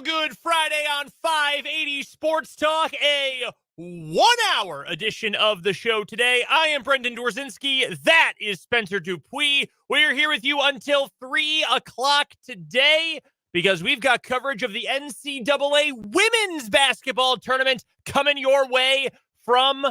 Good Friday on 580 Sports Talk, a 1-hour edition of the show today. I am Brendan Dorzinski. That is Spencer Dupuis. We're here with you until 3 o'clock today because we've got coverage of the NCAA women's basketball tournament coming your way from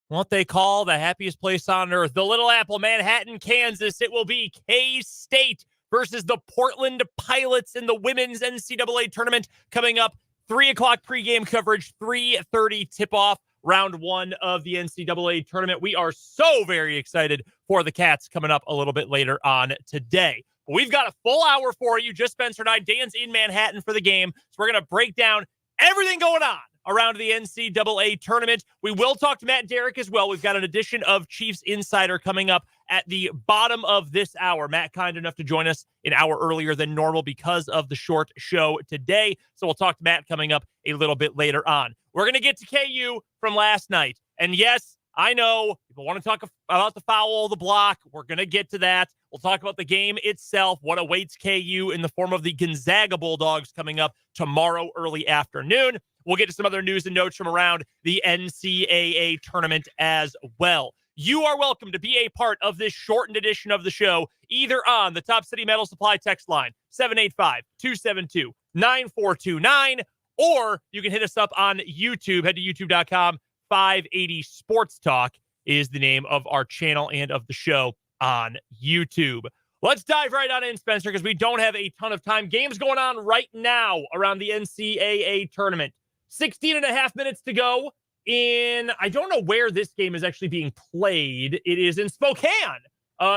what they call the happiest place on earth, the Little Apple, Manhattan, Kansas. It will be K-State versus the Portland Pilots in the women's NCAA tournament coming up. 3 o'clock pregame coverage, 3:30 tip-off, round one of the NCAA tournament. We are so very excited for the Cats coming up a little bit later on today. We've got a full hour for you. Just Spencer and I. Dan's in Manhattan for the game, so we're going to break down everything going on around the NCAA tournament. We will talk to Matt and Derrick as well. We've got an edition of Chiefs Insider coming up at the bottom of this hour. Matt kind enough to join us an hour earlier than normal because of the short show today. So we'll talk to Matt coming up a little bit later on. We're going to get to KU from last night. And yes, I know people want to talk about the foul, the block. We're going to get to that. We'll talk about the game itself, what awaits KU in the form of the Gonzaga Bulldogs coming up tomorrow early afternoon. We'll get to some other news and notes from around the NCAA tournament as well. You are welcome to be a part of this shortened edition of the show, either on the Top City Metal Supply text line, 785-272-9429, or you can hit us up on YouTube. Head to youtube.com. 580 Sports Talk is the name of our channel and of the show on YouTube. Let's dive right on in, Spencer, because we don't have a ton of time. Games going on right now around the NCAA tournament. 16 and a half minutes to go I don't know where this game is actually being played. It is in Spokane.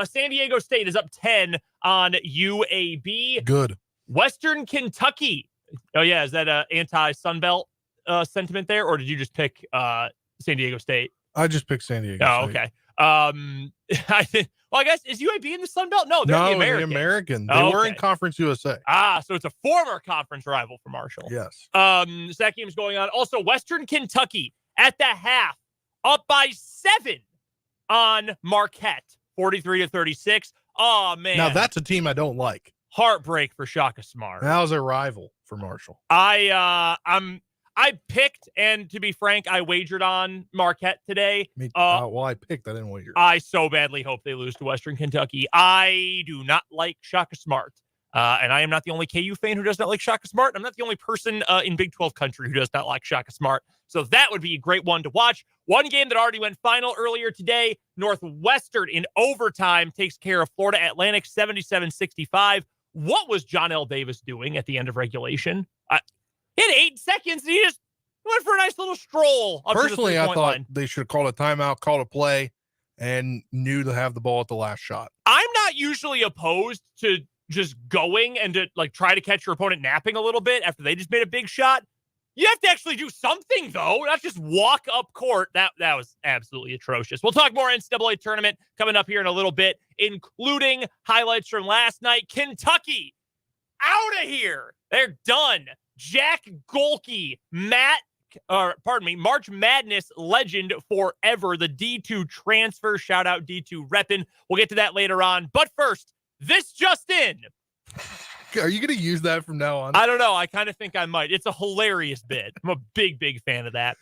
San Diego State is up 10 on UAB. Good. Western Kentucky. Oh, yeah. Is that an anti-Sunbelt sentiment there, or did you just pick San Diego State? I just picked San Diego State. Okay. I guess, is UAB in the Sun Belt? No, they're the American. They were in Conference USA. So it's a former conference rival for Marshall. Yes. So that game's going on. Also, Western Kentucky at the half, up by 7 on Marquette, 43-36. Oh, man. Now, that's a team I don't like. Heartbreak for Shaka Smart. That was a rival for Marshall. I picked, and to be frank, I wagered on Marquette today. I picked. I didn't wager. I so badly hope they lose to Western Kentucky. I do not like Shaka Smart. And I am not the only KU fan who does not like Shaka Smart. I'm not the only person in Big 12 country who does not like Shaka Smart. So that would be a great one to watch. One game that already went final earlier today, Northwestern in overtime takes care of Florida Atlantic 77-65. What was John L. Davis doing at the end of regulation? He had 8 seconds, and he just went for a nice little stroll. Personally, I thought they should have called a timeout, called a play, and knew to have the ball at the last shot. I'm not usually opposed to just going and to try to catch your opponent napping a little bit after they just made a big shot. You have to actually do something, though, not just walk up court. That was absolutely atrocious. We'll talk more NCAA tournament coming up here in a little bit, including highlights from last night. Kentucky, out of here. They're done. Jack Golke, March Madness legend forever, the D2 transfer. Shout out D2 reppin'. We'll get to that later on. But first, this just in. Are you going to use that from now on? I don't know. I kind of think I might. It's a hilarious bit. I'm a big, big fan of that.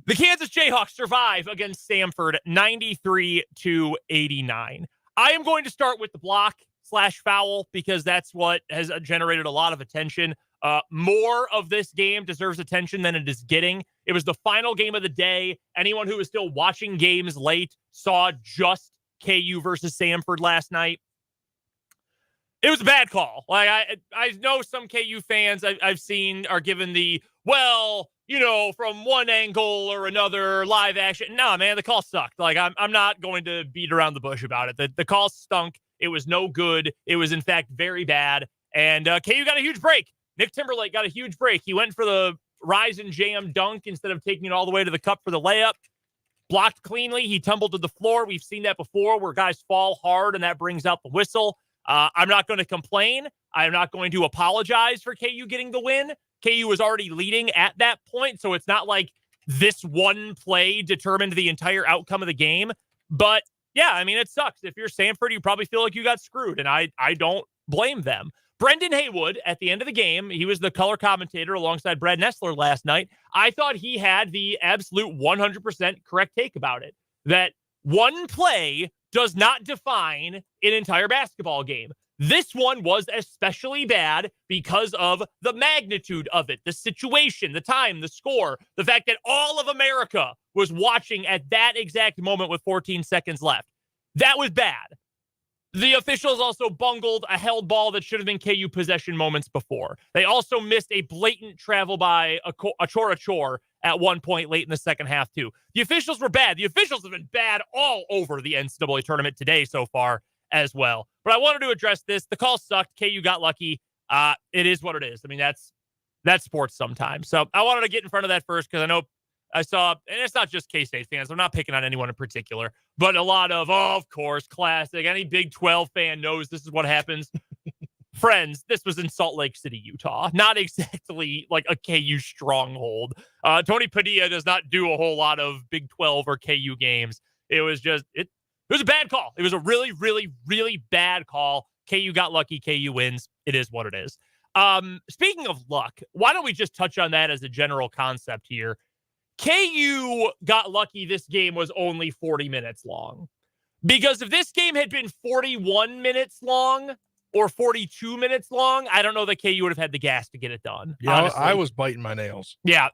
The Kansas Jayhawks survive against Samford 93-89. I am going to start with the block/foul because that's what has generated a lot of attention. More of this game deserves attention than it is getting. It was the final game of the day. Anyone who is still watching games late saw just KU versus Samford last night. It was a bad call. I know some KU fans I've seen are given the, from one angle or another, live action. No, man, the call sucked. I'm not going to beat around the bush about it. The call stunk. It was no good. It was, in fact, very bad. And KU got a huge break. Nick Timberlake got a huge break. He went for the rise and jam dunk instead of taking it all the way to the cup for the layup. Blocked cleanly. He tumbled to the floor. We've seen that before where guys fall hard and that brings out the whistle. I'm not going to complain. I'm not going to apologize for KU getting the win. KU was already leading at that point, so it's not like this one play determined the entire outcome of the game. But, yeah, I mean, it sucks. If you're Samford, you probably feel like you got screwed, and I don't blame them. Brendan Haywood, at the end of the game, he was the color commentator alongside Brad Nessler last night. I thought he had the absolute 100% correct take about it, that one play does not define an entire basketball game. This one was especially bad because of the magnitude of it, the situation, the time, the score, the fact that all of America was watching at that exact moment with 14 seconds left. That was bad. The officials also bungled a held ball that should have been KU possession moments before. They also missed a blatant travel by Achor at one point late in the second half, too. The officials were bad. The officials have been bad all over the NCAA tournament today so far as well. But I wanted to address this. The call sucked. KU got lucky. It is what it is. I mean, that's sports sometimes. So I wanted to get in front of that first because I know I saw, and it's not just K-State fans. I'm not picking on anyone in particular, but a lot of, of course, classic. Any Big 12 fan knows this is what happens. Friends, this was in Salt Lake City, Utah. Not exactly like a KU stronghold. Tony Padilla does not do a whole lot of Big 12 or KU games. It was a bad call. It was a really, really, really bad call. KU got lucky. KU wins. It is what it is. Speaking of luck, why don't we just touch on that as a general concept here? KU got lucky this game was only 40 minutes long. Because if this game had been 41 minutes long or 42 minutes long, I don't know that KU would have had the gas to get it done. Yeah, honestly. I was biting my nails. Yeah,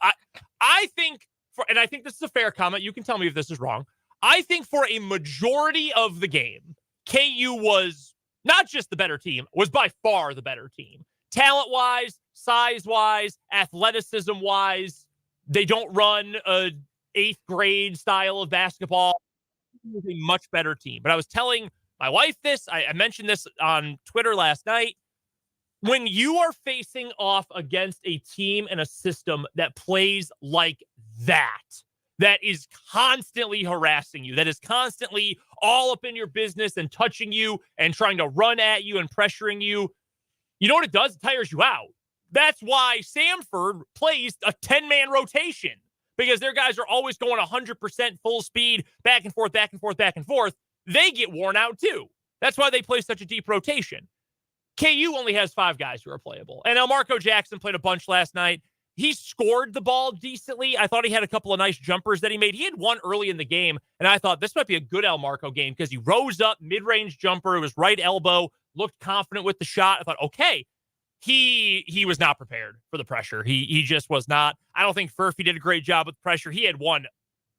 I think, and I think this is a fair comment. You can tell me if this is wrong. I think for a majority of the game, KU was not just the better team, was by far the better team. Talent-wise, size-wise, athleticism-wise, they don't run a 8th grade style of basketball. It was a much better team. But I was telling my wife this. I mentioned this on Twitter last night. When you are facing off against a team and a system that plays like that is constantly harassing you, that is constantly all up in your business and touching you and trying to run at you and pressuring you, you know what it does? It tires you out. That's why Samford plays a 10-man rotation, because their guys are always going 100% full speed, back and forth, back and forth, back and forth. They get worn out too. That's why they play such a deep rotation. KU only has 5 guys who are playable. And Marco Jackson played a bunch last night. He scored the ball decently. I thought he had a couple of nice jumpers that he made. He had one early in the game, and I thought this might be a good Marco game because he rose up, mid-range jumper. It was right elbow, looked confident with the shot. I thought, okay. He was not prepared for the pressure. He just was not. I don't think Furphy did a great job with pressure. He had one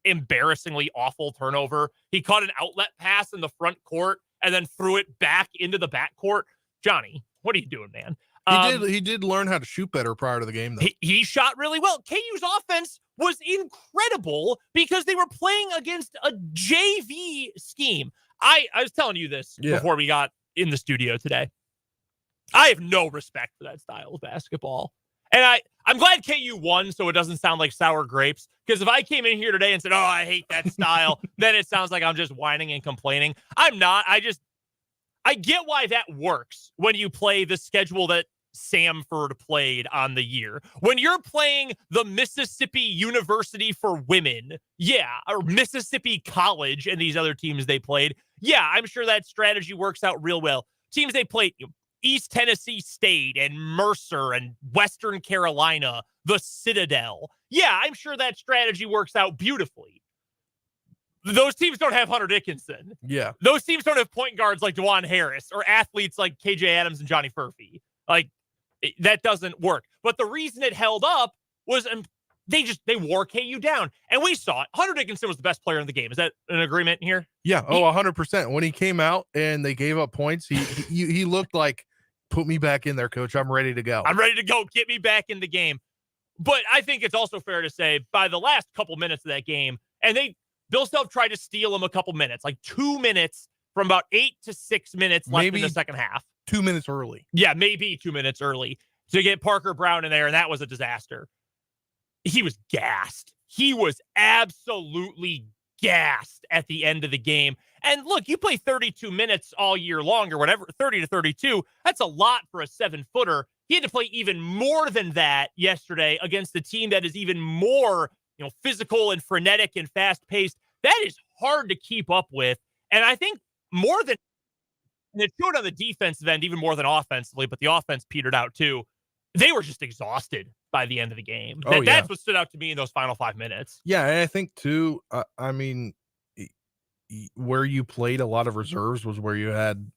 embarrassingly awful turnover. He caught an outlet pass in the front court and then threw it back into the back court. Johnny, what are you doing, man? He did learn how to shoot better prior to the game, though. He shot really well. KU's offense was incredible because they were playing against a JV scheme. I was telling you this before we got in the studio today. I have no respect for that style of basketball. And I'm glad KU won so it doesn't sound like sour grapes. Because if I came in here today and said, I hate that style, then it sounds like I'm just whining and complaining. I'm not. I get why that works when you play the schedule that Samford played on the year. When you're playing the Mississippi University for Women, or Mississippi College and these other teams they played, I'm sure that strategy works out real well. Teams they played, East Tennessee State and Mercer and Western Carolina, the Citadel. I'm sure that strategy works out beautifully. Those teams don't have Hunter Dickinson. Yeah. Those teams don't have point guards like DeJuan Harris or athletes like KJ Adams and Johnny Furphy. Like, that doesn't work. But the reason it held up was they wore KU down. And we saw it. Hunter Dickinson was the best player in the game. Is that an agreement here? Yeah. 100%. When he came out and they gave up points, he looked like, put me back in there, coach. I'm ready to go. I'm ready to go. Get me back in the game. But I think it's also fair to say by the last couple minutes of that game, and Bill Self tried to steal him a couple minutes, like 2 minutes from about 8 to 6 minutes left in the second half. 2 minutes early. Yeah, maybe 2 minutes early to get Parker Brown in there, and that was a disaster. He was gassed. He was absolutely gassed at the end of the game. And look, you play 32 minutes all year long or whatever, 30 to 32. That's a lot for a 7-footer. He had to play even more than that yesterday against a team that is even more, physical and frenetic and fast-paced. That is hard to keep up with. And I think more than And it showed on the defensive end even more than offensively, but the offense petered out too. They were just exhausted by the end of the game. That's what stood out to me in those final 5 minutes. Yeah, and I think too, where you played a lot of reserves was where you had,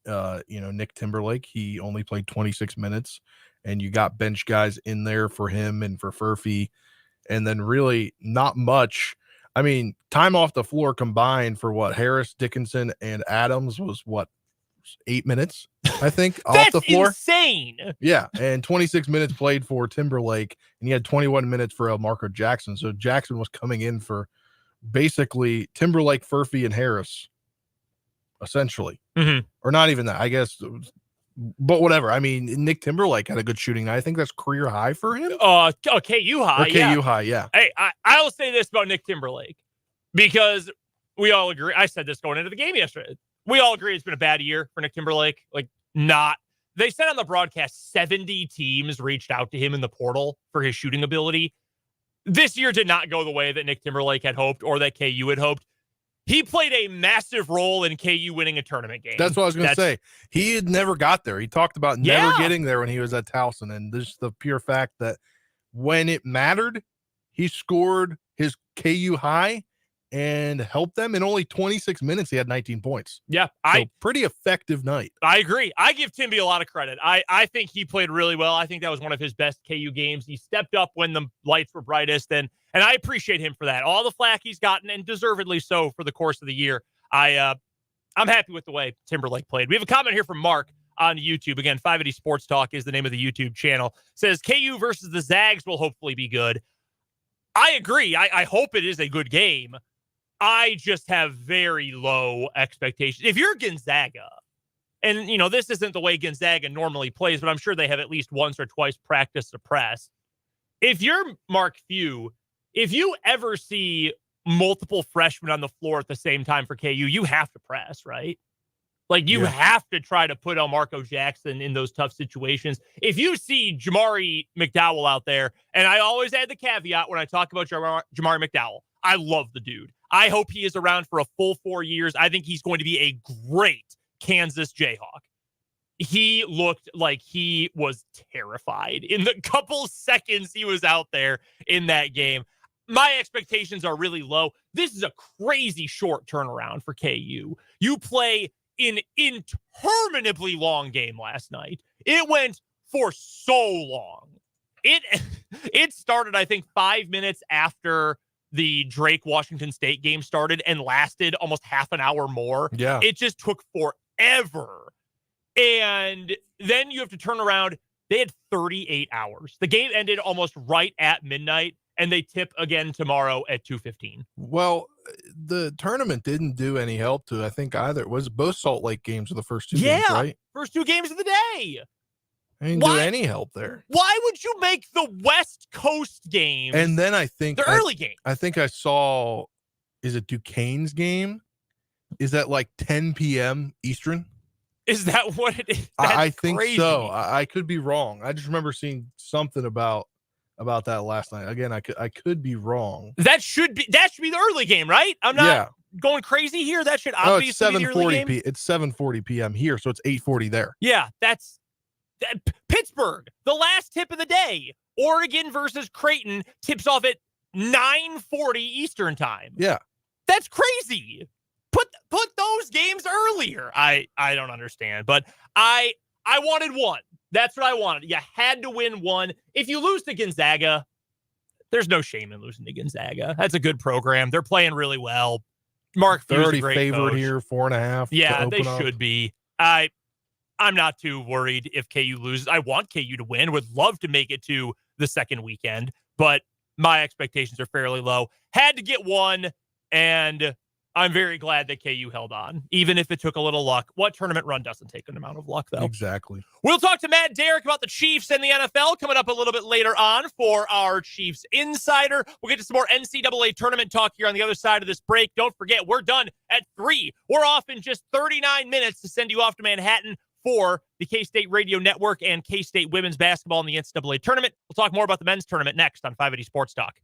Nick Timberlake. He only played 26 minutes, and you got bench guys in there for him and for Furphy, and then really not much. I mean, time off the floor combined for what Harris, Dickinson, and Adams was 8 minutes, I think, off the floor. That's insane. Yeah, and 26 minutes played for Timberlake, and he had 21 minutes for Marco Jackson. So Jackson was coming in for basically Timberlake, Furphy, and Harris, essentially. Or not even that, I guess. But whatever. I mean, Nick Timberlake had a good shooting night. I think that's career high for him. KU high. KU high, yeah. Hey, I will say this about Nick Timberlake, because we all agree. I said this going into the game yesterday. We all agree it's been a bad year for Nick Timberlake. They said on the broadcast 70 teams reached out to him in the portal for his shooting ability. This year did not go the way that Nick Timberlake had hoped or that KU had hoped. He played a massive role in KU winning a tournament game. That's what I was going to say. He had never got there. He talked about never getting there when he was at Towson. And this is the pure fact that when it mattered, he scored his KU high and helped them. In only 26 minutes, he had 19 points. Yeah. Pretty effective night. I agree. I give Timby a lot of credit. I think he played really well. I think that was one of his best KU games. He stepped up when the lights were brightest, and I appreciate him for that. All the flack he's gotten, and deservedly so, for the course of the year. I'm happy with the way Timberlake played. We have a comment here from Mark on YouTube. Again, 580 Sports Talk is the name of the YouTube channel. Says KU versus the Zags will hopefully be good. I agree. I hope it is a good game. I just have very low expectations. If you're Gonzaga, and, this isn't the way Gonzaga normally plays, but I'm sure they have at least once or twice practiced a press. If you're Mark Few, if you ever see multiple freshmen on the floor at the same time for KU, you have to press, right? You have to try to put Marco Jackson in those tough situations. If you see Jamari McDowell out there, and I always add the caveat when I talk about Jamari McDowell, I love the dude. I hope he is around for a full 4 years. I think he's going to be a great Kansas Jayhawk. He looked like he was terrified in the couple seconds he was out there in that game. My expectations are really low. This is a crazy short turnaround for KU. You play an interminably long game last night. It went for so long. It started, I think, 5 minutes after the Drake Washington State game started and lasted almost half an hour more. Yeah. It just took forever. And then you have to turn around. They had 38 hours. The game ended almost right at midnight, and they tip again tomorrow at 2:15. Well, the tournament didn't do any help to, I think, either. It was both Salt Lake games were the first two games, right? First two games of the day. I didn't do any help there. Why would you make the West Coast games? And then I think the early game. I think I saw, is it Duquesne's game? Is that 10 p.m. Eastern? Is that what it is? I think crazy. So. I could be wrong. I just remember seeing something about that last night. Again, I could be wrong. That should be the early game, right? I'm not going crazy here. That should obviously be the early game. It's 7:40 p.m. here, so it's 8:40 there. Yeah, that's Pittsburgh. The last tip of the day. Oregon versus Creighton tips off at 9:40 Eastern time. Yeah, that's crazy. Put those games earlier. I don't understand, but I wanted one. That's what I wanted. You had to win one. If you lose to Gonzaga, there's no shame in losing to Gonzaga. That's a good program. They're playing really well. Mark Few's a great favored coach. Here, 4.5. Yeah, they should be. I'm not too worried if KU loses. I want KU to win. Would love to make it to the second weekend, but my expectations are fairly low. Had to get one, and I'm very glad that KU held on, even if it took a little luck. What tournament run doesn't take an amount of luck, though? Exactly. We'll talk to Matt Derrick about the Chiefs and the NFL coming up a little bit later on for our Chiefs Insider. We'll get to some more NCAA tournament talk here on the other side of this break. Don't forget, we're done at 3. We're off in just 39 minutes to send you off to Manhattan for the K-State Radio Network and K-State women's basketball in the NCAA tournament. We'll talk more about the men's tournament next on 580 Sports Talk.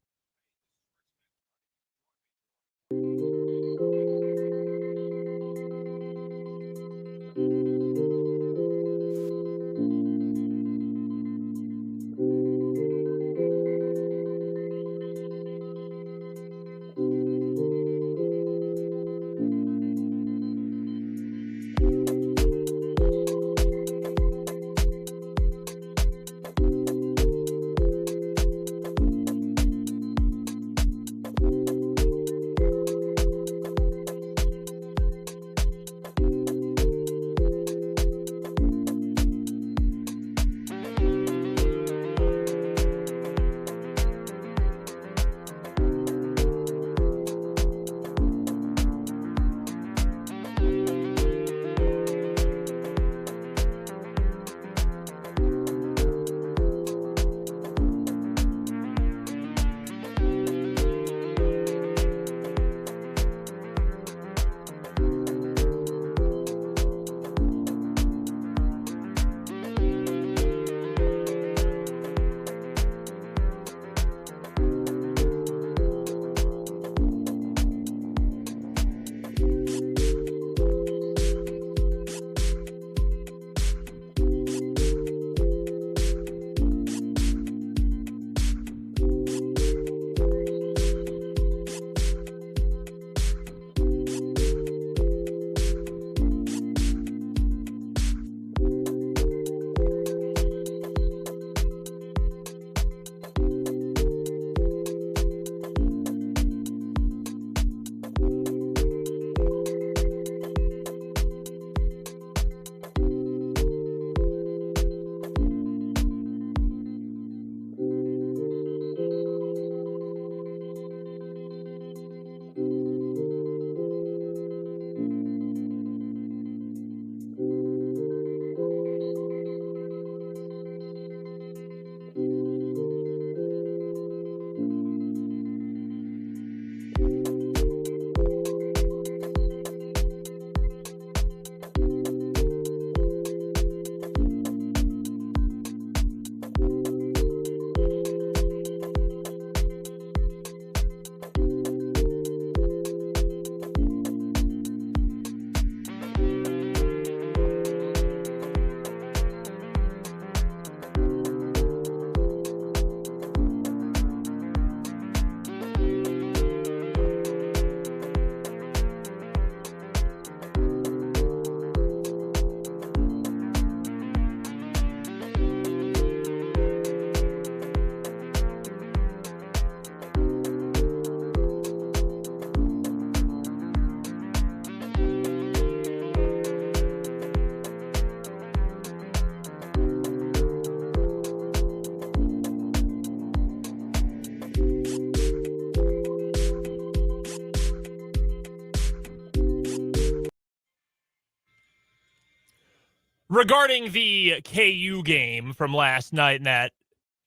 Regarding the KU game from last night and that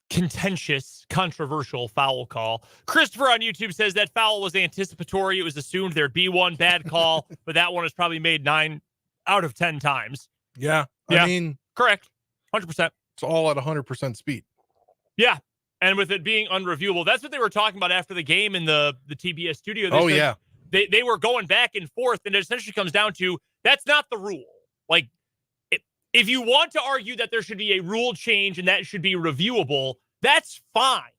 contentious, controversial foul call, Christopher on YouTube says that foul was anticipatory. It was assumed there'd be one bad call, but that one was probably made 9 out of 10 times. Yeah. Yeah. I mean, correct. 100%. It's all at 100% speed. Yeah. And with it being unreviewable, that's what they were talking about after the game in the TBS studio. Yeah. They were going back and forth, and it essentially comes down to that's not the rule. Like, if you want to argue that there should be a rule change and that should be reviewable, that's fine.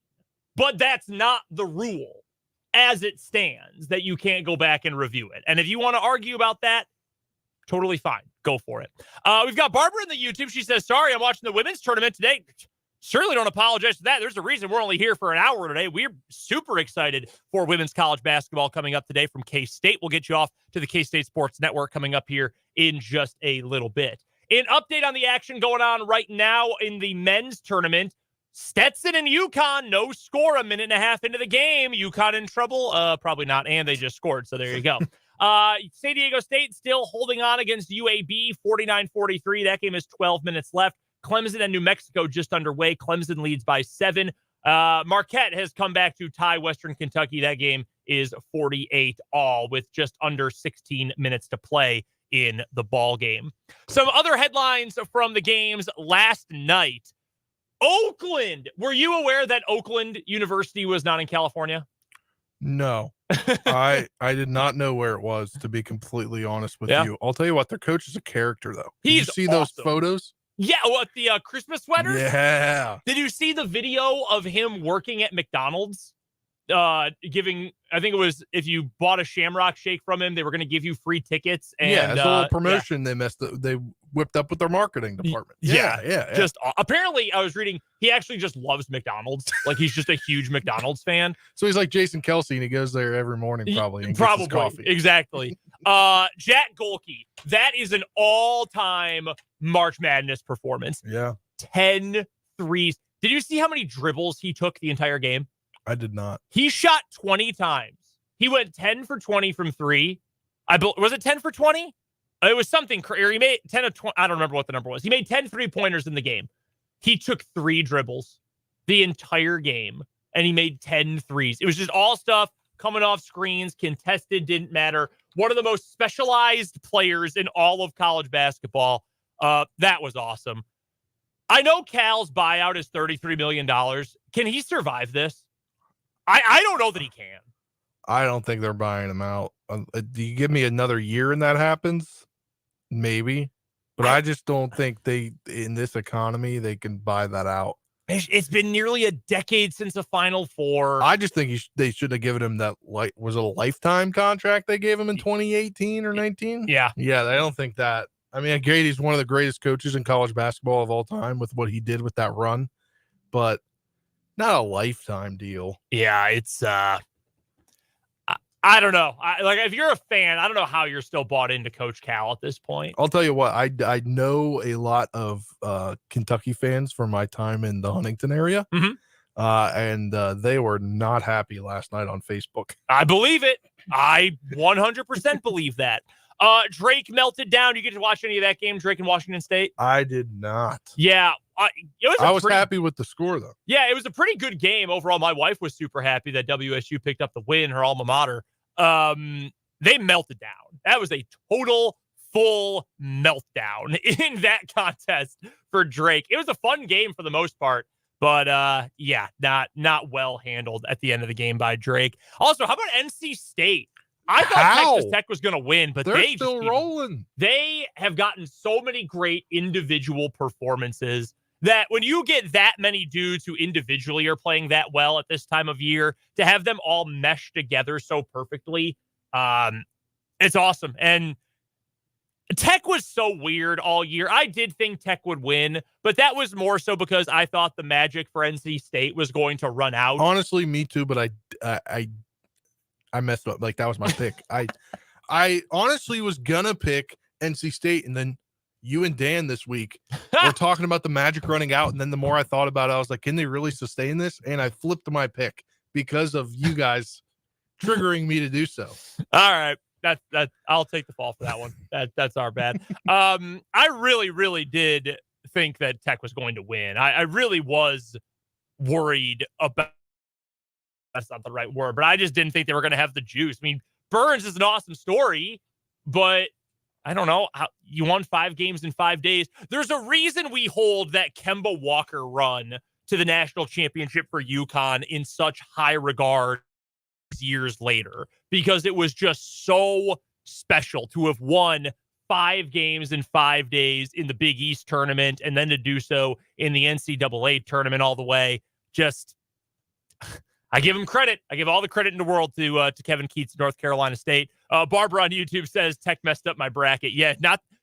But that's not the rule as it stands, that you can't go back and review it. And if you want to argue about that, totally fine. Go for it. We've got Barbara in the YouTube. She says, sorry, I'm watching the women's tournament today. Certainly don't apologize for that. There's a reason we're only here for an hour today. We're super excited for women's college basketball coming up today from K-State. We'll get you off to the K-State Sports Network coming up here in just a little bit. An update on the action going on right now in the men's tournament. Stetson and UConn, no score a minute and a half into the game. UConn in trouble? Probably not, and they just scored, so there you go. San Diego State still holding on against UAB, 49-43. That game is 12 minutes left. Clemson and New Mexico just underway. Clemson leads by 7. Marquette has come back to tie Western Kentucky. That game is 48-all with just under 16 minutes to play in the ball game. Some other headlines from the games last night. Oakland. Were you aware that Oakland University was not in California? No. I did not know where it was, to be completely honest with you. I'll tell you what, their coach is a character, though. Did you see those photos? Yeah, what, the Christmas sweaters? Yeah. Did you see the video of him working at McDonald's? Giving, I think it was, if you bought a Shamrock Shake from him, they were going to give you free tickets. And, yeah, it's a little promotion they whipped up with their marketing department. Yeah. Just apparently, I was reading, he actually just loves McDonald's. Like, he's just a huge McDonald's fan. So he's like Jason Kelsey, and he goes there every morning probably and gets his coffee. Exactly. Jack Golke, that is an all-time March Madness performance. Yeah. 10 threes. Did you see how many dribbles he took the entire game? I did not. He shot 20 times. He went 10 for 20 from 3. Was it 10 for 20? It was something crazy. He made 10 of 20. I don't remember what the number was. He made 10 3-pointers in the game. He took 3 dribbles the entire game, and he made 10 threes. It was just all stuff coming off screens, contested, didn't matter. One of the most specialized players in all of college basketball. That was awesome. I know Cal's buyout is $33 million. Can he survive this? I don't know that he can. I don't think they're buying him out. Do you give me another year and that happens? Maybe. But I just don't think in this economy, they can buy that out. It's been nearly a decade since the Final Four. I just think they should have given him that, was it a lifetime contract they gave him in 2018 or 19? Yeah. Yeah, I don't think that. I mean, Gady's one of the greatest coaches in college basketball of all time with what he did with that run. But not a lifetime deal. Yeah, it's I don't know. If you're a fan, I don't know how you're still bought into Coach Cal at this point. I'll tell you what, I know a lot of Kentucky fans from my time in the Huntington area. Mm-hmm. And they were not happy last night on Facebook. I believe it. I 100% believe that. Drake melted down. You get to watch any of that game, Drake and Washington State? I did not. Yeah. I was happy with the score, though. Yeah, it was a pretty good game overall. My wife was super happy that WSU picked up the win, her alma mater. They melted down. That was a total, full meltdown in that contest for Drake. It was a fun game for the most part, but not well handled at the end of the game by Drake. Also, how about NC State? I thought Texas Tech was going to win, but they're still rolling. They have gotten so many great individual performances that when you get that many dudes who individually are playing that well at this time of year, to have them all mesh together so perfectly, it's awesome. And Tech was so weird all year. I did think Tech would win, but that was more so because I thought the magic for NC State was going to run out. Honestly, me too, but I messed up. Like, that was my pick. I honestly was gonna pick NC State, and then you and Dan this week were talking about the magic running out, and then the more I thought about it, I was like, can they really sustain this? And I flipped my pick because of you guys triggering me to do so. All right. I'll take the fall for that one. That's our bad. I really did think that Tech was going to win. I really was worried about. That's not the right word, but I just didn't think they were going to have the juice. I mean, Burns is an awesome story, but I don't know. You won 5 games in 5 days. There's a reason we hold that Kemba Walker run to the national championship for UConn in such high regard years later, because it was just so special to have won 5 games in 5 days in the Big East tournament and then to do so in the NCAA tournament all the way. Just, I give him credit. I give all the credit in the world to Kevin Keatts, North Carolina State. Barbara on YouTube says Tech messed up my bracket. Yeah,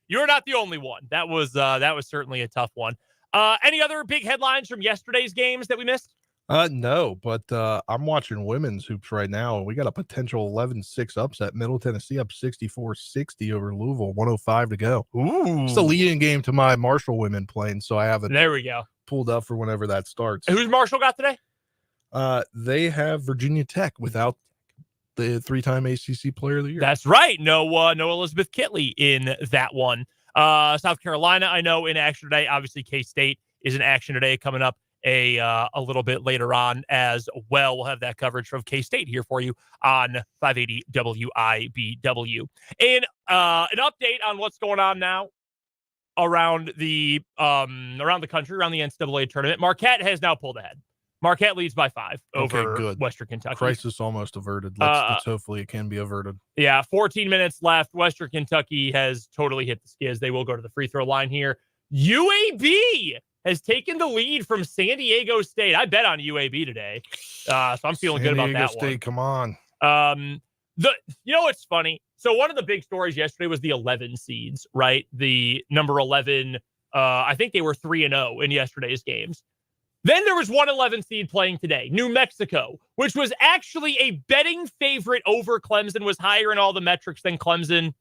you're not the only one. That was certainly a tough one. Any other big headlines from yesterday's games that we missed? No, but I'm watching women's hoops right now. We got a potential 11-6 upset. Middle Tennessee up 64-60 over Louisville, 105 to go. Ooh. It's the leading game to my Marshall women playing, so I have it There we go. pulled up for whenever that starts. Who's Marshall got today? They have Virginia Tech without the 3-time ACC Player of the Year. That's right. No Elizabeth Kitley in that one. South Carolina, I know, in action today. Obviously, K-State is in action today, coming up a little bit later on as well. We'll have that coverage from K-State here for you on 580 WIBW. And an update on what's going on now around the country, around the NCAA tournament. Marquette has now pulled ahead. Marquette leads by 5 over Western Kentucky. Crisis almost averted. Let's hopefully it can be averted. Yeah, 14 minutes left. Western Kentucky has totally hit the skids. They will go to the free throw line here. UAB has taken the lead from San Diego State. I bet on UAB today, so I'm feeling good about that State, one. Come on. What's funny? So one of the big stories yesterday was the 11 seeds, right? The number 11. I think they were 3-0 in yesterday's games. Then there was one 11 seed playing today, New Mexico, which was actually a betting favorite over Clemson, was higher in all the metrics than Clemson.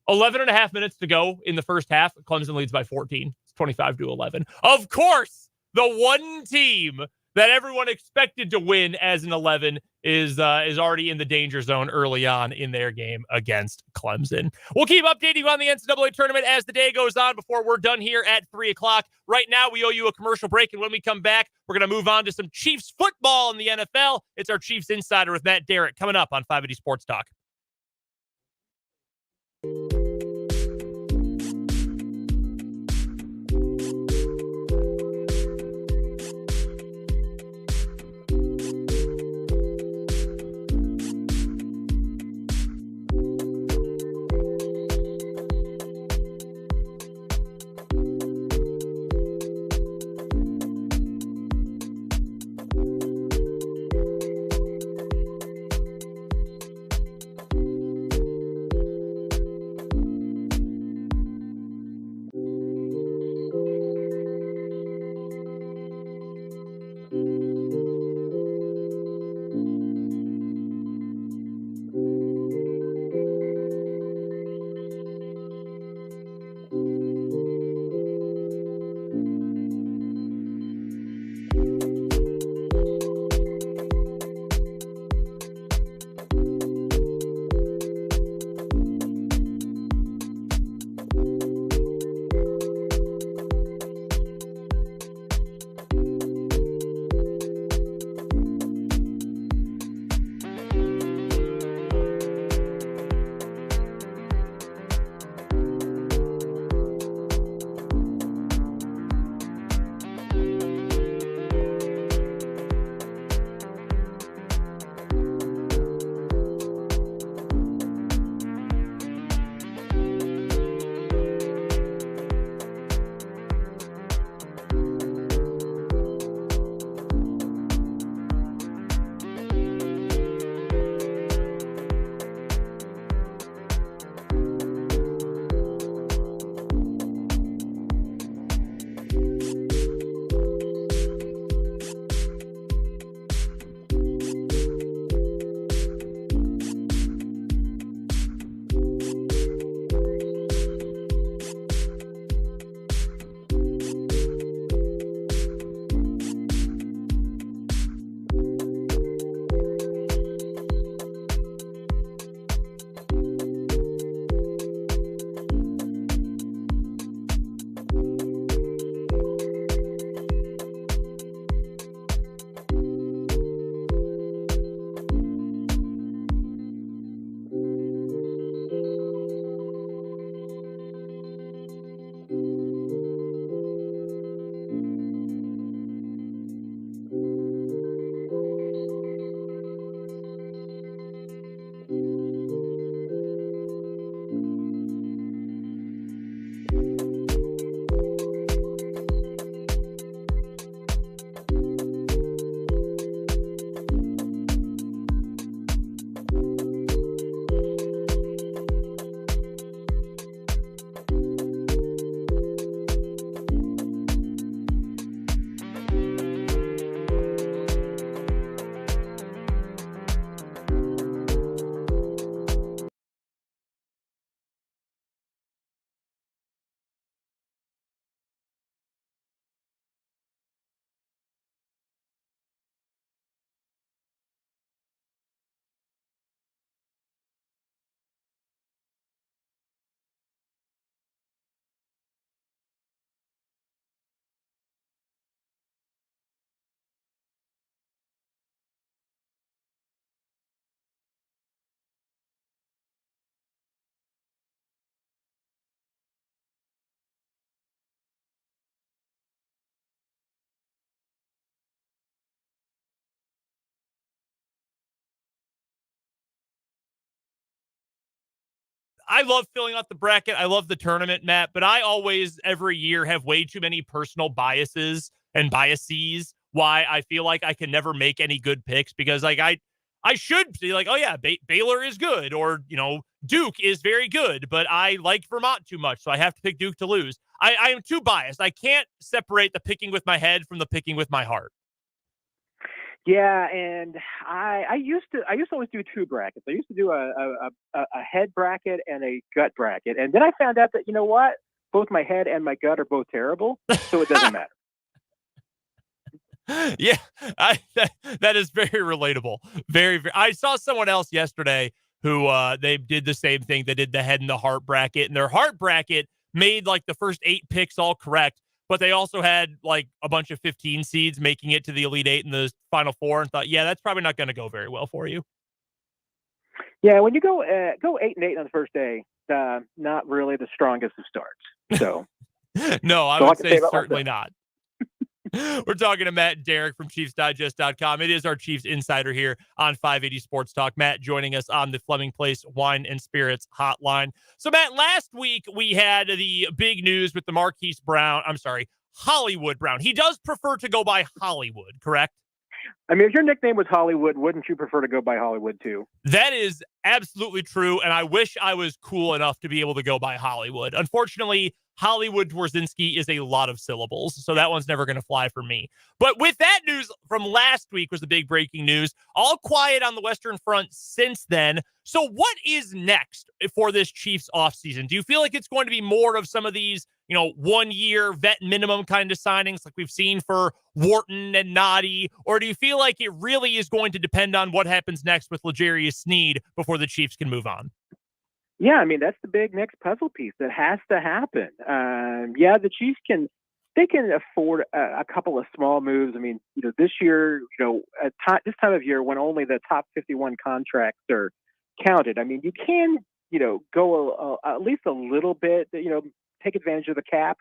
11 and a half minutes to go in the first half. Clemson leads by 14. It's 25-11. Of course, the one team that everyone expected to win as an 11 is already in the danger zone early on in their game against Clemson. We'll keep updating you on the NCAA tournament as the day goes on before we're done here at 3 o'clock. Right now, we owe you a commercial break, and when we come back, we're going to move on to some Chiefs football in the NFL. It's our Chiefs Insider with Matt Derrick coming up on 580 Sports Talk. I love filling out the bracket. I love the tournament, Matt, but I always, every year, have way too many personal biases and biases why I feel like I can never make any good picks because, like, I should be like, oh, yeah, Baylor is good, or, Duke is very good, but I like Vermont too much, so I have to pick Duke to lose. I am too biased. I can't separate the picking with my head from the picking with my heart. Yeah, and I used to always do two brackets. I used to do a head bracket and a gut bracket, and then I found out that, you know what, both my head and my gut are both terrible, so it doesn't matter. Yeah, that is very relatable. Very, very. I saw someone else yesterday who they did the same thing. They did the head and the heart bracket, and their heart bracket made like the first 8 picks all correct, but they also had like a bunch of 15 seeds making it to the Elite Eight and the Final Four, and thought, yeah, that's probably not going to go very well for you. Yeah, when you go 8-8 on the first day, not really the strongest of starts. So no, I would say certainly not. We're talking to Matt and Derrick from ChiefsDigest.com. It is our Chiefs Insider here on 580 Sports Talk. Matt joining us on the Fleming Place Wine and Spirits hotline. So, Matt, last week we had the big news with the Hollywood Brown. He does prefer to go by Hollywood, correct? I mean, if your nickname was Hollywood, wouldn't you prefer to go by Hollywood too? That is absolutely true, and I wish I was cool enough to be able to go by Hollywood. Unfortunately, Hollywood Dworzynski is a lot of syllables, so that one's never going to fly for me. But with that news from last week was the big breaking news. All quiet on the Western Front since then. So what is next for this Chiefs offseason? Do you feel like it's going to be more of some of these, 1-year vet minimum kind of signings like we've seen for Wharton and Noddy? Or do you feel like it really is going to depend on what happens next with L'Jarius Sneed before the Chiefs can move on? Yeah, I mean, that's the big next puzzle piece that has to happen. The Chiefs can afford a couple of small moves. I mean, this year, at this time of year when only the top 51 contracts are counted, I mean, you can, go at least a little bit, take advantage of the cap.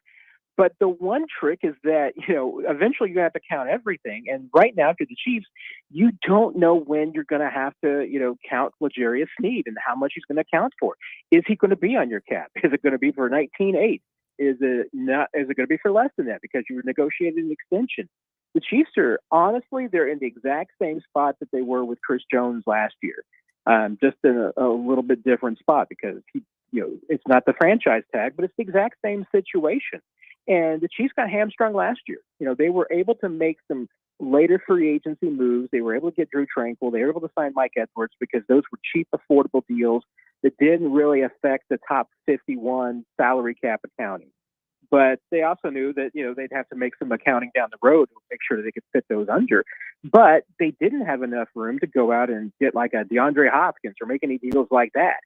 But the one trick is that, eventually you have to count everything. And right now, for the Chiefs, you don't know when you're going to have to, count L'Jarius Sneed and how much he's going to account for. Is he going to be on your cap? Is it going to be for 19.8? Is it not? Is it going to be for less than that because you negotiated an extension? The Chiefs are, honestly, they're in the exact same spot that they were with Chris Jones last year, just in a little bit different spot because it's not the franchise tag, but it's the exact same situation. And the Chiefs got hamstrung last year. They were able to make some later free agency moves. They were able to get Drew Tranquil. They were able to sign Mike Edwards because those were cheap, affordable deals that didn't really affect the top 51 salary cap accounting. But they also knew that, they'd have to make some accounting down the road to make sure that they could fit those under. But they didn't have enough room to go out and get like a DeAndre Hopkins or make any deals like that.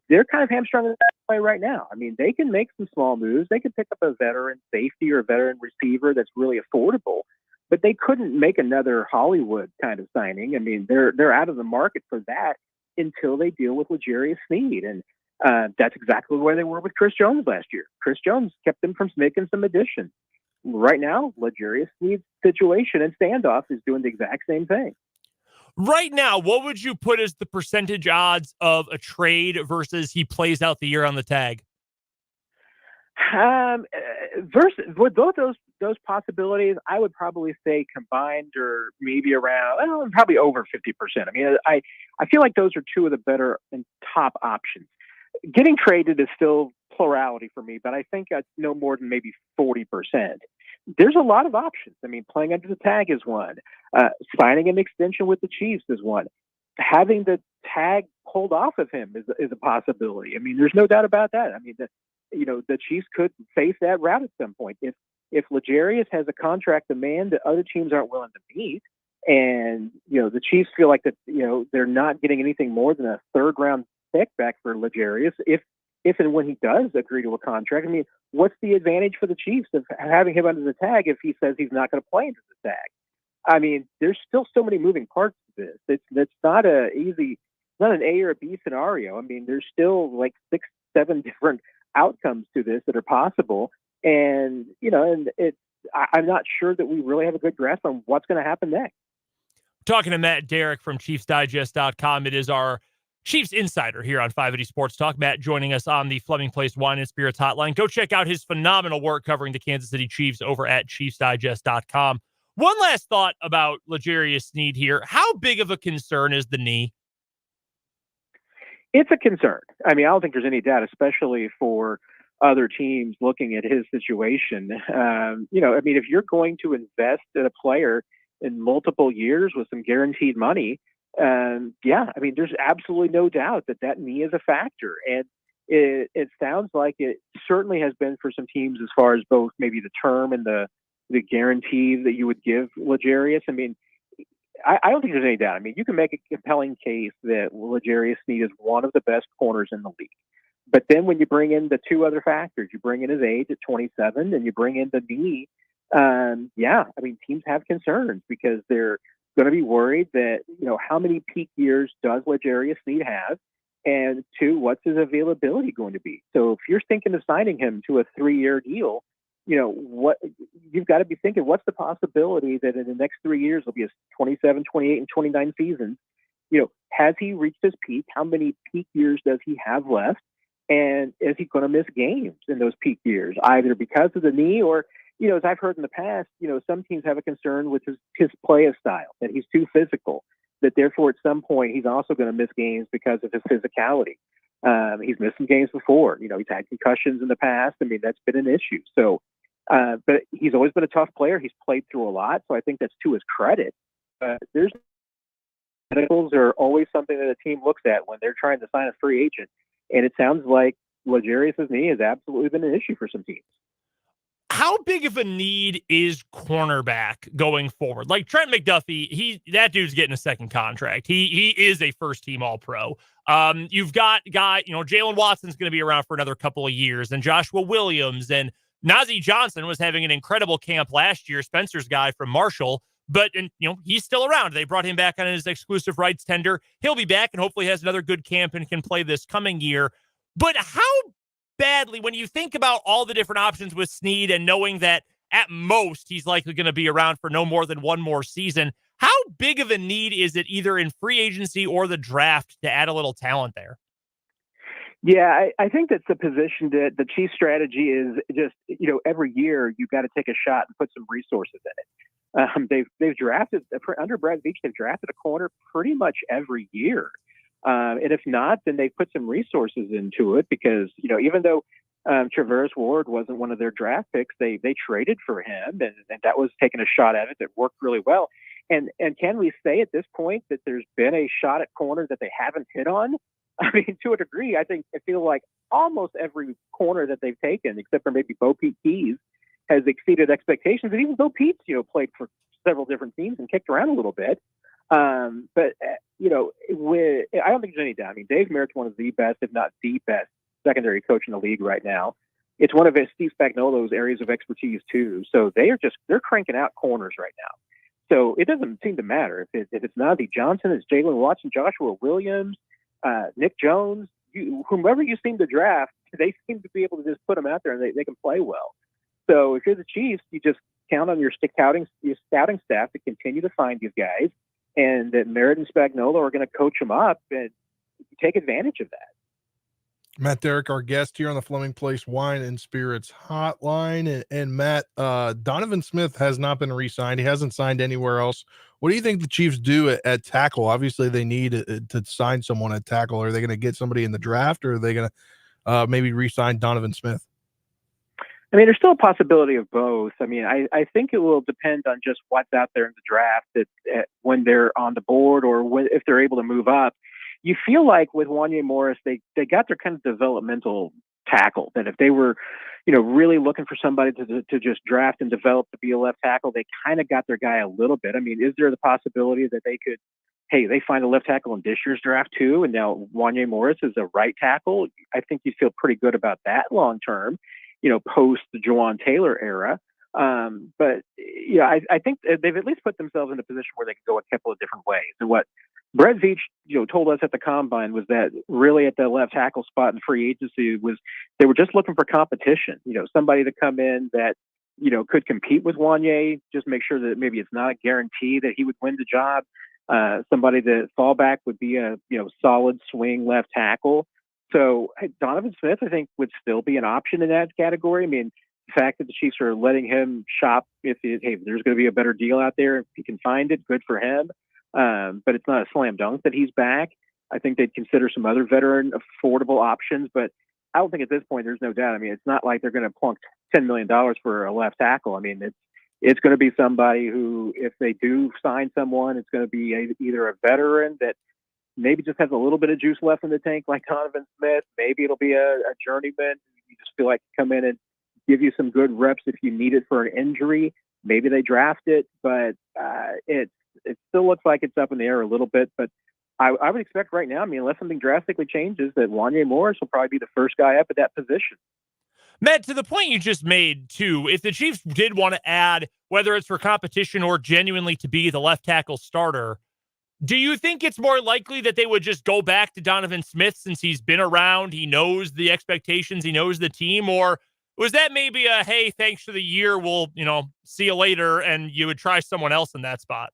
They're kind of hamstrung in that way right now. I mean, they can make some small moves. They could pick up a veteran safety or a veteran receiver that's really affordable, but they couldn't make another Hollywood kind of signing. I mean, they're out of the market for that until they deal with L'Jarius Sneed. And that's exactly where they were with Chris Jones last year. Chris Jones kept them from making some additions. Right now, L'Jarius Sneed's situation and standoff is doing the exact same thing. Right now, what would you put as the percentage odds of a trade versus he plays out the year on the tag? Versus with both those possibilities, I would probably say combined or maybe around probably over 50%. I mean, I feel like those are two of the better and top options. Getting traded is still plurality for me, but I think I'd no more than maybe 40%. There's a lot of options. I mean, playing under the tag is one. Signing an extension with the Chiefs is one. Having the tag pulled off of him is a possibility. I mean, there's no doubt about that. I mean, the Chiefs could face that route at some point. If L'Jarius has a contract demand that other teams aren't willing to meet, and the Chiefs feel like that they're not getting anything more than a third-round pick back for L'Jarius, if and when he does agree to a contract, I mean, what's the advantage for the Chiefs of having him under the tag if he says he's not going to play under the tag? I mean, there's still so many moving parts to this. It's not not an A or a B scenario. I mean, there's still like 6-7 different outcomes to this that are possible. And, I'm not sure that we really have a good grasp on what's going to happen next. Talking to Matt Derrick from ChiefsDigest.com. It is our Chiefs insider here on 580 Sports Talk. Matt joining us on the Fleming Place Wine and Spirits hotline. Go check out his phenomenal work covering the Kansas City Chiefs over at ChiefsDigest.com. One last thought about L'Jarius Sneed here. How big of a concern is the knee? It's a concern. I mean, I don't think there's any doubt, especially for other teams looking at his situation. I mean, if you're going to invest in a player in multiple years with some guaranteed money, I mean, there's absolutely no doubt that knee is a factor. And it sounds like it certainly has been for some teams as far as both maybe the term and the guarantee that you would give L'Jarius. I mean, I don't think there's any doubt. I mean, you can make a compelling case that L'Jarius Sneed is one of the best corners in the league. But then when you bring in the two other factors, you bring in his age at 27 and you bring in the knee, I mean, teams have concerns because they're going to be worried that, how many peak years does L'Jarius Sneed have? And two, what's his availability going to be? So if you're thinking of signing him to a 3-year deal, what you've got to be thinking, what's the possibility that in the next 3 years will be a 27, 28, and 29 seasons? Has he reached his peak? How many peak years does he have left? And is he going to miss games in those peak years, either because of the knee or, as I've heard in the past, some teams have a concern with his play style, that he's too physical, that therefore at some point he's also going to miss games because of his physicality. He's missed some games before. He's had concussions in the past. I mean, that's been an issue. So, but he's always been a tough player. He's played through a lot. So I think that's to his credit. There's medicals are always something that a team looks at when they're trying to sign a free agent. And it sounds like L'Jarius' knee has absolutely been an issue for some teams. How big of a need is cornerback going forward? Like Trent McDuffie, that dude's getting a second contract. He is a first-team All-Pro. You've got guy, Jalen Watson's going to be around for another couple of years, and Joshua Williams and Najee Johnson was having an incredible camp last year. Spencer's guy from Marshall, but he's still around. They brought him back on his exclusive rights tender. He'll be back and hopefully has another good camp and can play this coming year. But how badly, when you think about all the different options with Sneed and knowing that at most he's likely going to be around for no more than one more season, how big of a need is it either in free agency or the draft to add a little talent there? Yeah, I think that's the position that the Chiefs' strategy is just, every year you've got to take a shot and put some resources in it. They've drafted, under Brad Veach, they've drafted a corner pretty much every year. And if not, then they put some resources into it because, even though Traverse Ward wasn't one of their draft picks, they traded for him and that was taking a shot at it that worked really well. And can we say at this point that there's been a shot at corner that they haven't hit on? I mean, to a degree, I feel like almost every corner that they've taken, except for maybe Bo Peep Keys, has exceeded expectations. And even Bo Peep, played for several different teams and kicked around a little bit. But I don't think there's any doubt. I mean, Dave Merritt's one of the best, if not the best, secondary coach in the league right now. It's one of Steve Spagnuolo's areas of expertise too. So they're cranking out corners right now. So it doesn't seem to matter if it's Najee Johnson, it's Jalen Watson, Joshua Williams, Nick Jones, whomever you seem to draft, they seem to be able to just put them out there and they can play well. So if you're the Chiefs, you just count on your scouting staff to continue to find these guys, and that Merritt and Spagnuolo are going to coach them up and take advantage of that. Matt Derrick, our guest here on the Fleming Place Wine and Spirits hotline. And Matt, Donovan Smith has not been re-signed. He hasn't signed anywhere else. What do you think the Chiefs do at tackle? Obviously, they need to sign someone at tackle. Are they going to get somebody in the draft, or are they going to maybe re-sign Donovan Smith? I mean, there's still a possibility of both. I mean, I think it will depend on just what's out there in the draft when they're on the board or if they're able to move up. You feel like with Wanya Morris, they got their kind of developmental tackle, that if they were, really looking for somebody to just draft and develop to be a left tackle, they kind of got their guy a little bit. I mean, is there the possibility that they find a left tackle in this year's draft too, and now Wanya Morris is a right tackle? I think you feel pretty good about that long term, post the Juwan Taylor era. But I think they've at least put themselves in a position where they can go a couple of different ways. And what Brett Veach, told us at the combine was that really at the left tackle spot in free agency was they were just looking for competition. Somebody to come in that could compete with Wanya, just make sure that maybe it's not a guarantee that he would win the job, somebody that fallback would be a solid swing left tackle. So Donovan Smith, I think, would still be an option in that category. I mean, the fact that the Chiefs are letting him shop if there's going to be a better deal out there, if he can find it, good for him. But it's not a slam dunk that he's back. I think they'd consider some other veteran affordable options, but I don't think at this point there's no doubt. I mean, it's not like they're going to plunk $10 million for a left tackle. I mean, it's going to be somebody who, if they do sign someone, it's going to be either a veteran that maybe just has a little bit of juice left in the tank, like Donovan Smith. Maybe it'll be a journeyman. You just feel like come in and give you some good reps if you need it for an injury. Maybe they draft it, but it still looks like it's up in the air a little bit. But I would expect right now, I mean, unless something drastically changes, that Wanya Morris will probably be the first guy up at that position. Matt, to the point you just made, too, if the Chiefs did want to add, whether it's for competition or genuinely to be the left tackle starter, do you think it's more likely that they would just go back to Donovan Smith since he's been around, he knows the expectations, he knows the team, or was that maybe a, hey, thanks for the year, we'll, see you later, and you would try someone else in that spot?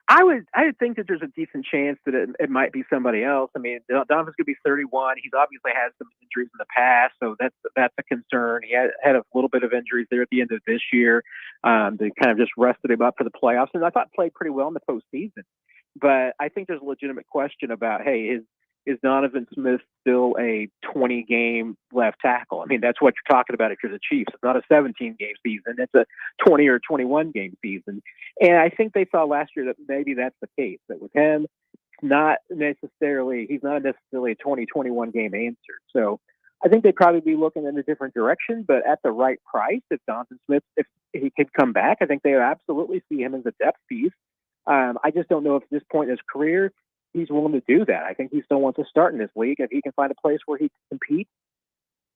I would think that there's a decent chance that it might be somebody else. I mean, Donovan's going to be 31. He's obviously had some injuries in the past, so that's a concern. He had a little bit of injuries there at the end of this year. They kind of just rested him up for the playoffs, and I thought played pretty well in the postseason. But I think there's a legitimate question about, hey, is Donovan Smith still a 20-game left tackle? I mean, that's what you're talking about if you're the Chiefs. It's not a 17-game season. It's a 20 or 21-game season. And I think they saw last year that maybe that's the case, that with him, he's not necessarily a 20, 21-game answer. So I think they'd probably be looking in a different direction, but at the right price, if Donovan Smith, if he could come back, I think they would absolutely see him as a depth piece. I just don't know if at this point in his career, he's willing to do that. I think he still wants to start in this league. If he can find a place where he can compete,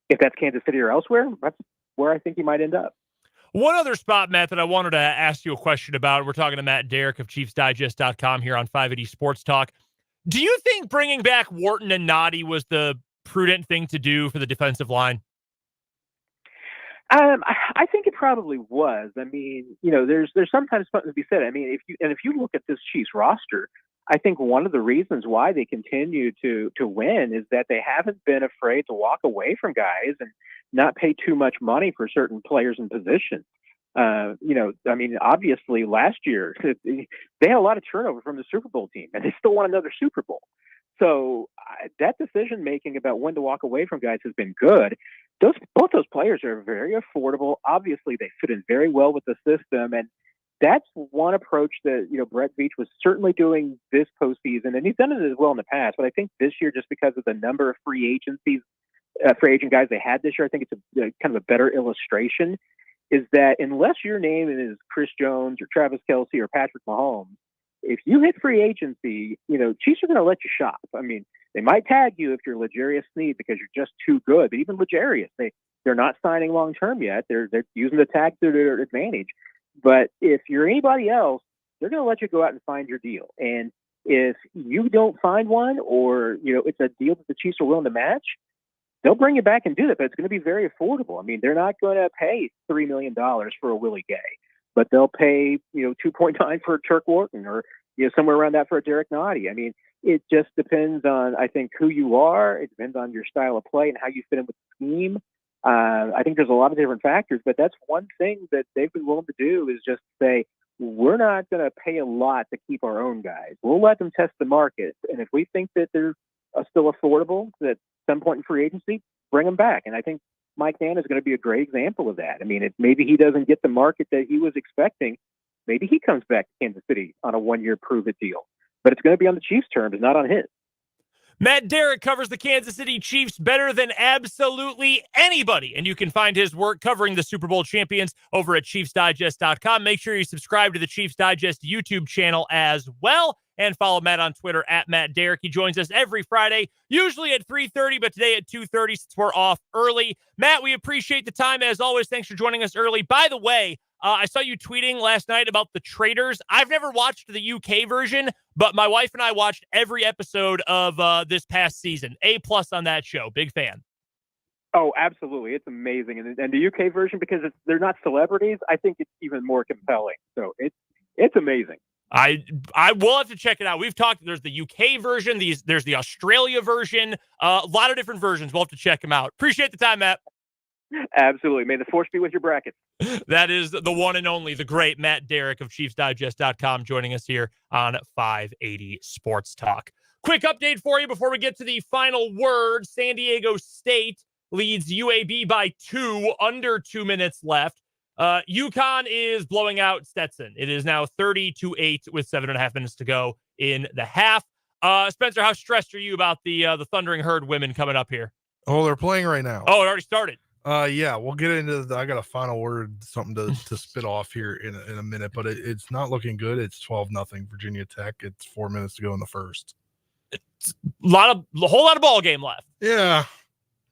if that's Kansas City or elsewhere, that's where I think he might end up. One other spot, Matt, that I wanted to ask you a question about. We're talking to Matt Derrick of ChiefsDigest.com here on 580 Sports Talk. Do you think bringing back Wharton and Noddy was the prudent thing to do for the defensive line? I think it probably was. I mean, there's sometimes something to be said. I mean, if you look at this Chiefs roster, I think one of the reasons why they continue to win is that they haven't been afraid to walk away from guys and not pay too much money for certain players and positions. I mean, obviously last year they had a lot of turnover from the Super Bowl team, and they still won another Super Bowl. So that decision making about when to walk away from guys has been good. Both those players are very affordable. Obviously, they fit in very well with the system, and that's one approach that Brett Veach was certainly doing this postseason, and he's done it as well in the past. But I think this year, just because of the number of free agent guys they had this year, I think it's a kind of a better illustration. Is that unless your name is Chris Jones or Travis Kelce or Patrick Mahomes, if you hit free agency, Chiefs are going to let you shop. I mean, they might tag you if you're L'Jarius Sneed because you're just too good. But even L'Jarius, they're not signing long term yet. They're using the tag to their advantage. But if you're anybody else, they're going to let you go out and find your deal. And if you don't find one, or it's a deal that the Chiefs are willing to match, they'll bring you back and do that. But it's going to be very affordable. I mean, they're not going to pay $3 million for a Willie Gay, but they'll pay 2.9 for a Turk Wharton, or somewhere around that for a Derrick Noddy. I mean, it just depends on, I think, who you are. It depends on your style of play and how you fit in with the team. I think there's a lot of different factors, but that's one thing that they've been willing to do is just say, we're not going to pay a lot to keep our own guys. We'll let them test the market. And if we think that they're still affordable at some point in free agency, bring them back. And I think Mike Nana is going to be a great example of that. I mean, maybe he doesn't get the market that he was expecting. Maybe he comes back to Kansas City on a one-year prove-it deal. But it's going to be on the Chiefs' terms, not on his. Matt Derrick covers the Kansas City Chiefs better than absolutely anybody, and you can find his work covering the Super Bowl champions over at ChiefsDigest.com. Make sure you subscribe to the Chiefs Digest YouTube channel as well, and follow Matt on Twitter at Matt Derrick. He joins us every Friday, usually at 3:30, but today at 2:30 since we're off early. Matt, we appreciate the time as always. Thanks for joining us early. By the way, I saw you tweeting last night about the Traitors. I've never watched the UK version, but my wife and I watched every episode of this past season. A+ on that show. Big fan. Oh, absolutely. It's amazing. And the UK version, because they're not celebrities, I think it's even more compelling. So it's amazing. I will have to check it out. We've talked. There's the UK version. There's the Australia version. A lot of different versions. We'll have to check them out. Appreciate the time, Matt. Absolutely. May the force be with your brackets. That is the one and only, the great Matt Derrick of ChiefsDigest.com joining us here on 580 Sports Talk. Quick update for you before we get to the final word. San Diego State leads UAB by 2, under 2 minutes left. UConn is blowing out Stetson. It is now 30-8 with 7.5 minutes to go in the half. Spencer, how stressed are you about the Thundering Herd women coming up here? Oh, they're playing right now. Oh, it already started. Yeah, we'll get into I got a final word, something to spit off here in a minute, but it's not looking good. It's 12-0 Virginia Tech. It's 4 minutes to go in the first. It's a whole lot of ball game left. Yeah.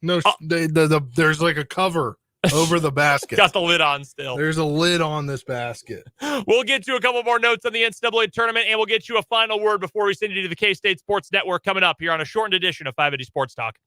No, there's like a cover over the basket. Got the lid on still. There's a lid on this basket. We'll get you a couple more notes on the NCAA tournament, and we'll get you a final word before we send you to the K-State Sports Network coming up here on a shortened edition of 580 Sports Talk.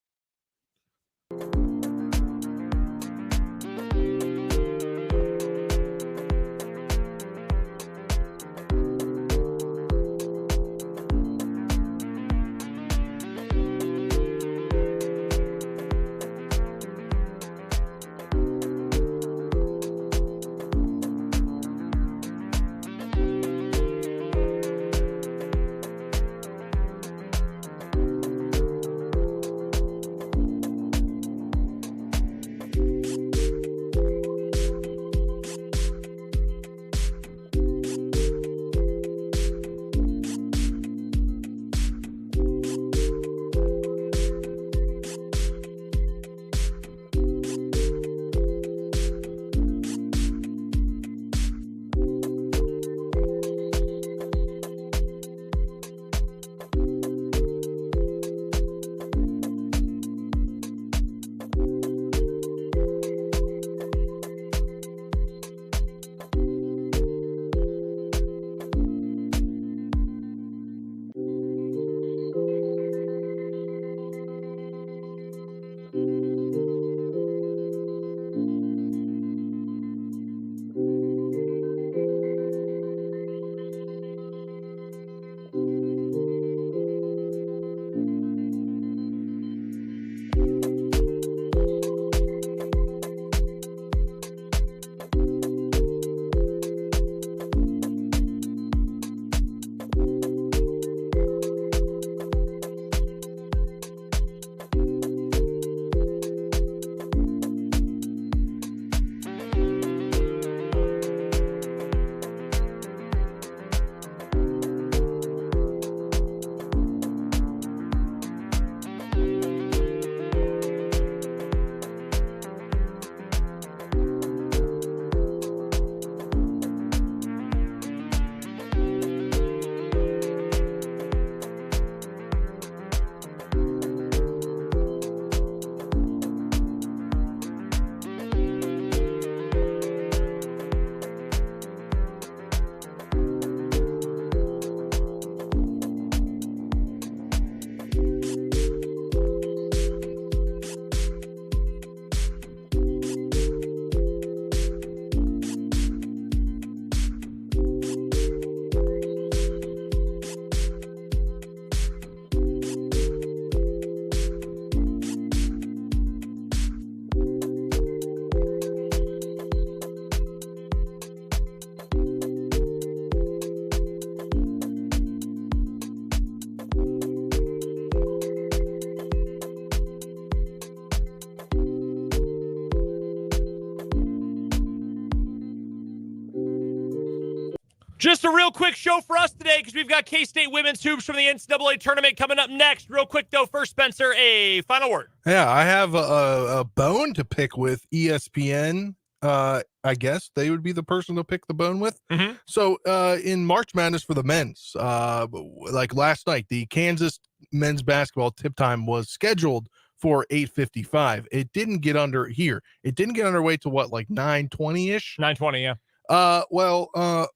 Just a real quick show for us today because we've got K-State women's hoops from the NCAA tournament coming up next. Real quick, though, first, Spencer, a final word. Yeah, I have a bone to pick with ESPN. I guess they would be the person to pick the bone with. Mm-hmm. So in March Madness for the men's, like last night, the Kansas men's basketball tip time was scheduled for 8:55. It didn't get under here. It didn't get underway to what, like 9:20-ish? 9:20, yeah.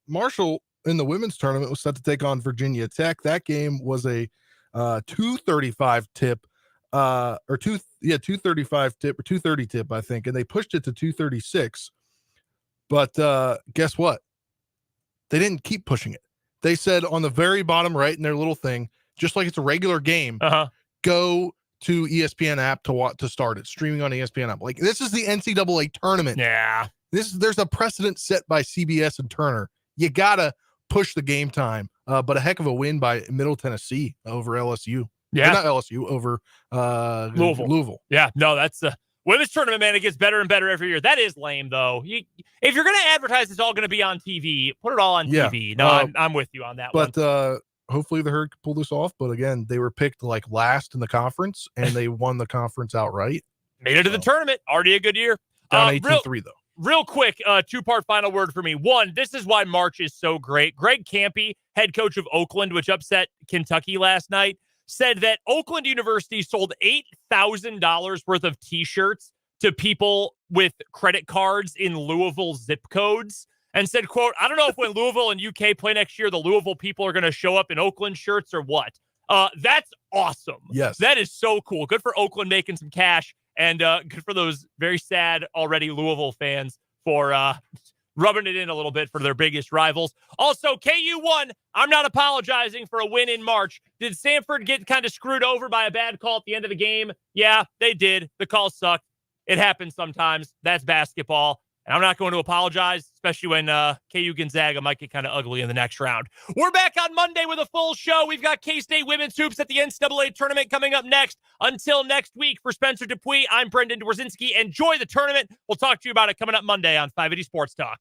Marshall in the women's tournament was set to take on Virginia Tech. That game was a 2:35 tip, or 2:35 tip or 2:30 tip, I think, and they pushed it to 2:36. But guess what? They didn't keep pushing it. They said on the very bottom right in their little thing, just like it's a regular game, Uh-huh. go to ESPN app to start it, streaming on ESPN app. Like, this is the NCAA tournament. Yeah. There's a precedent set by CBS and Turner. You gotta push the game time. But a heck of a win by Middle Tennessee over LSU. Yeah. Or not LSU, over Louisville. Yeah, no, that's the women's tournament, man. It gets better and better every year. That is lame, though. If you're going to advertise it's all going to be on TV, put it all on TV. No, I'm with you on that one. But hopefully the Herd can pull this off. But again, they were picked like last in the conference, and they won the conference outright. Made it to the tournament. Already a good year. Down 18-3, though. Real quick, two-part final word for me. One, this is why March is so great. Greg Campy, head coach of Oakland, which upset Kentucky last night, said that Oakland University sold $8,000 worth of T-shirts to people with credit cards in Louisville zip codes, and said, quote, I don't know if when Louisville and UK play next year, the Louisville people are going to show up in Oakland shirts or what. That's awesome. Yes. That is so cool. Good for Oakland making some cash, and good for those very sad already Louisville fans for rubbing it in a little bit for their biggest rivals. Also, KU won. I'm not apologizing for a win in March. Did Samford get kind of screwed over by a bad call at the end of the game? Yeah, they did. The call sucked. It happens sometimes. That's basketball. And I'm not going to apologize, especially when KU Gonzaga might get kind of ugly in the next round. We're back on Monday with a full show. We've got K-State women's hoops at the NCAA tournament coming up next. Until next week, for Spencer Dupuis, I'm Brendan Dworzinski. Enjoy the tournament. We'll talk to you about it coming up Monday on 580 Sports Talk.